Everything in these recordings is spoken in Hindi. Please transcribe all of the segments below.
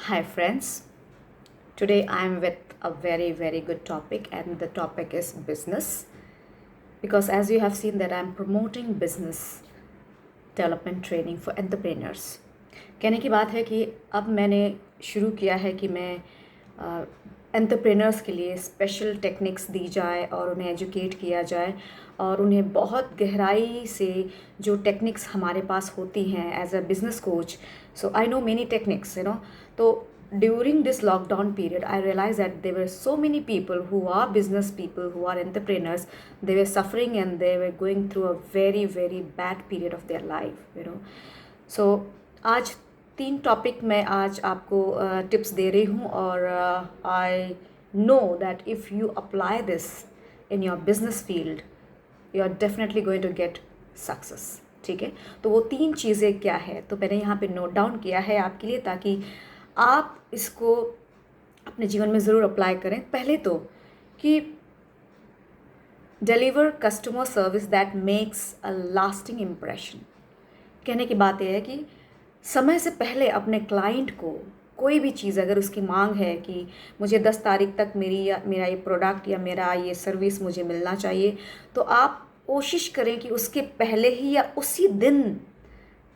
Hi, friends. Today I am with a very good topic, and the topic is business. Because as you have seen, that I am promoting business development training for entrepreneurs. कहने की बात है कि अब मैंने शुरू किया है कि मैं एंटरप्रेनर्स के लिए स्पेशल टेक्निक्स दी जाए और उन्हें एजुकेट किया जाए और उन्हें बहुत गहराई से जो टेक्निक्स हमारे पास होती हैं as a business coach. So I know many techniques तो during this lockdown period I realized that there were so many people who are business people, who are entrepreneurs. They were suffering and they were going through a very bad period of their life. So आज 3 टॉपिक मैं आज आपको टिप्स दे रही हूँ और I know that if you apply this in your business field you are definitely going to get success. ठीक है, तो वो 3 चीज़ें क्या है तो मैंने यहाँ पे नोट डाउन किया है आपके लिए, ताकि आप इसको अपने जीवन में ज़रूर अप्लाई करें. पहले तो कि deliver customer service that makes a lasting impression. कहने की बात यह है कि समय से पहले अपने क्लाइंट को कोई भी चीज़, अगर उसकी मांग है कि मुझे 10 तारीख तक मेरा ये प्रोडक्ट या मेरा ये सर्विस मुझे मिलना चाहिए, तो आप कोशिश करें कि उसके पहले ही या उसी दिन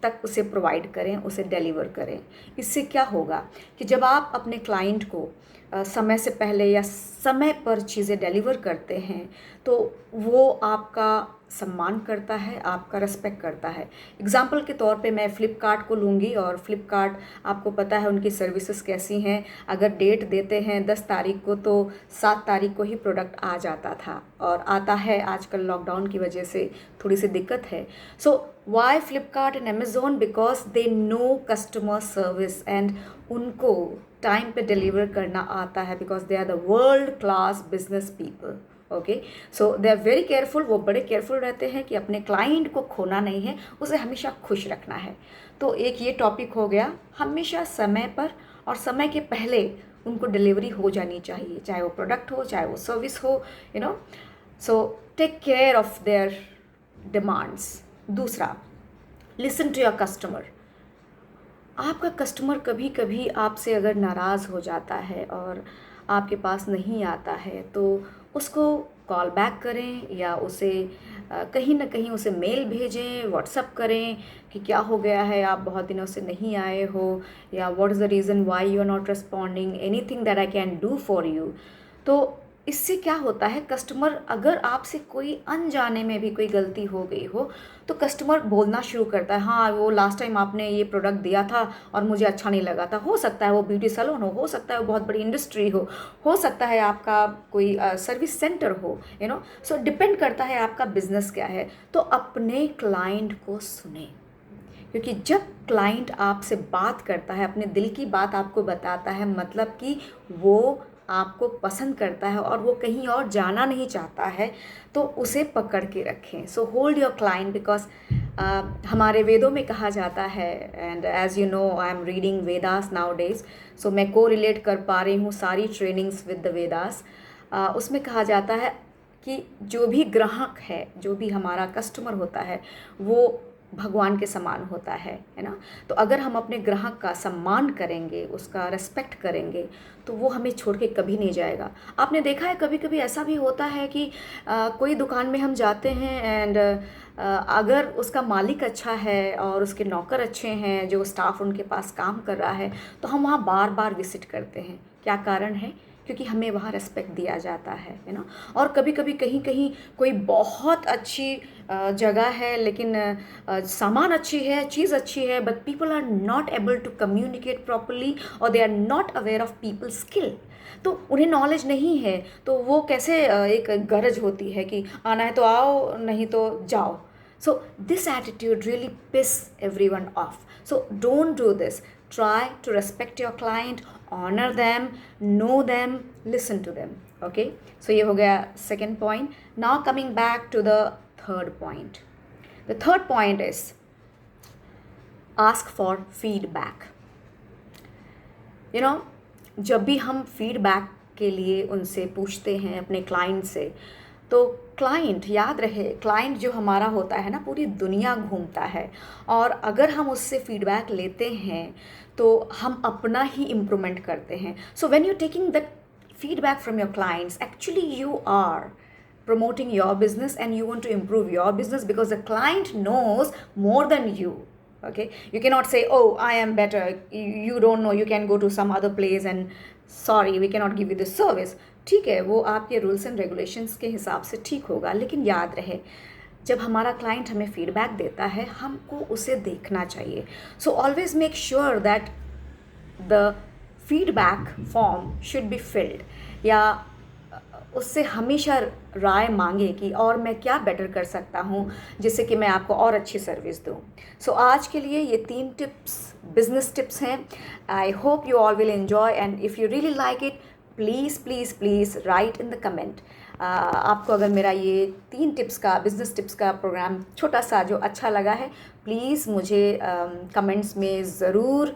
तक उसे प्रोवाइड करें, उसे डिलीवर करें. इससे क्या होगा कि जब आप अपने क्लाइंट को समय से पहले या समय पर चीज़ें डिलीवर करते हैं तो वो आपका सम्मान करता है, आपका रिस्पेक्ट करता है. एग्ज़ाम्पल के तौर पे मैं फ़्लिपकार्ट को लूँगी और फ़्लिपकार्ट, आपको पता है उनकी सर्विसेज कैसी हैं. अगर डेट देते हैं 10 तारीख को तो 7 तारीख को ही प्रोडक्ट आ जाता था और आता है. आजकल लॉकडाउन की वजह से थोड़ी सी दिक्कत है. So why Flipkart and Amazon? Because they know customer service and उनको टाइम पे डिलीवर करना आता है, because they are the world class business people. Okay, so they are very careful. वो बड़े केयरफुल रहते हैं कि अपने क्लाइंट को खोना नहीं है, उसे हमेशा खुश रखना है. तो एक ये टॉपिक हो गया. हमेशा समय पर और समय के पहले उनको डिलीवरी हो जानी चाहिए, चाहे वो प्रोडक्ट हो चाहे वो सर्विस हो. So take care of their demands. दूसरा, लिसन टू योर कस्टमर. आपका कस्टमर कभी कभी आपसे अगर नाराज़ हो जाता है और आपके पास नहीं आता है तो उसको कॉल बैक करें या उसे कहीं ना कहीं उसे मेल भेजें, व्हाट्सअप करें कि क्या हो गया है, आप बहुत दिनों से नहीं आए हो, या what is the reason why you are not responding, anything that I can do for you. तो इससे क्या होता है, कस्टमर, अगर आपसे कोई अनजाने में भी कोई गलती हो गई हो तो कस्टमर बोलना शुरू करता है, हाँ वो लास्ट टाइम आपने ये प्रोडक्ट दिया था और मुझे अच्छा नहीं लगा था. हो सकता है वो ब्यूटी सैलून हो सकता है वो बहुत बड़ी इंडस्ट्री हो सकता है आपका कोई सर्विस सेंटर हो. सो डिपेंड करता है आपका बिजनेस क्या है. तो अपने क्लाइंट को सुने, क्योंकि जब क्लाइंट आपसे बात करता है, अपने दिल की बात आपको बताता है, मतलब कि वो आपको पसंद करता है और वो कहीं और जाना नहीं चाहता है, तो उसे पकड़ के रखें. So hold your client, because हमारे वेदों में कहा जाता है, and as you know I am reading Vedas nowadays, so मैं को रिलेट कर पा रही हूँ सारी ट्रेनिंग्स विद द वेदास. उसमें कहा जाता है कि जो भी ग्राहक है, जो भी हमारा कस्टमर होता है, वो भगवान के समान होता है ना. तो अगर हम अपने ग्राहक का सम्मान करेंगे, उसका रेस्पेक्ट करेंगे, तो वो हमें छोड़ के कभी नहीं जाएगा. आपने देखा है कभी कभी ऐसा भी होता है कि कोई दुकान में हम जाते हैं एंड अगर उसका मालिक अच्छा है और उसके नौकर अच्छे हैं, जो स्टाफ उनके पास काम कर रहा है, तो हम वहाँ बार बार विजिट करते हैं. क्या कारण है? क्योंकि हमें वहाँ रेस्पेक्ट दिया जाता है. और कभी कभी कहीं कहीं कोई बहुत अच्छी जगह है, लेकिन सामान अच्छी है, चीज़ अच्छी है, but people are not able to communicate properly और they are not aware of people skill. तो उन्हें नॉलेज नहीं है, तो वो कैसे एक गरज होती है कि आना है तो आओ, नहीं तो जाओ. So this attitude really piss everyone off. So don't do this. Try to respect your client, honor them, know them, listen to them. Okay? So ये हो गया second point. Now coming back to the third point. The third point is ask for feedback. जब भी हम फीडबैक के लिए उनसे पूछते हैं अपने क्लाइंट से, तो क्लाइंट, याद रहे क्लाइंट जो हमारा होता है ना, पूरी दुनिया घूमता है, और अगर हम उससे फीडबैक लेते हैं तो हम अपना ही इम्प्रूवमेंट करते हैं. So when you taking the feedback from your clients, actually you are promoting your business and you want to improve your business because the client knows more than you. Okay, you cannot say, oh, I am better, you don't know, you can go to some other place and sorry, we cannot give you this service. ठीक है, वो आपके रूल्स एंड रेगुलेशंस के हिसाब से ठीक होगा, लेकिन याद रहे जब हमारा क्लाइंट हमें फीडबैक देता है हमको उसे देखना चाहिए. So always make sure that the feedback form should be filled, या उससे हमेशा राय मांगे कि और मैं क्या बेटर कर सकता हूँ जिससे कि मैं आपको और अच्छी सर्विस दूँ. सो आज के लिए ये 3 टिप्स, बिजनेस टिप्स हैं. I hope you all will enjoy and if you really like it, please please please write in the comment. आपको अगर मेरा ये 3 टिप्स का, बिजनेस टिप्स का प्रोग्राम छोटा सा जो अच्छा लगा है, प्लीज़ मुझे कमेंट्स में ज़रूर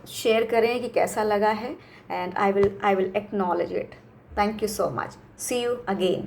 शेयर करें कि कैसा लगा है, and I will acknowledge it. Thank you so much. See you again.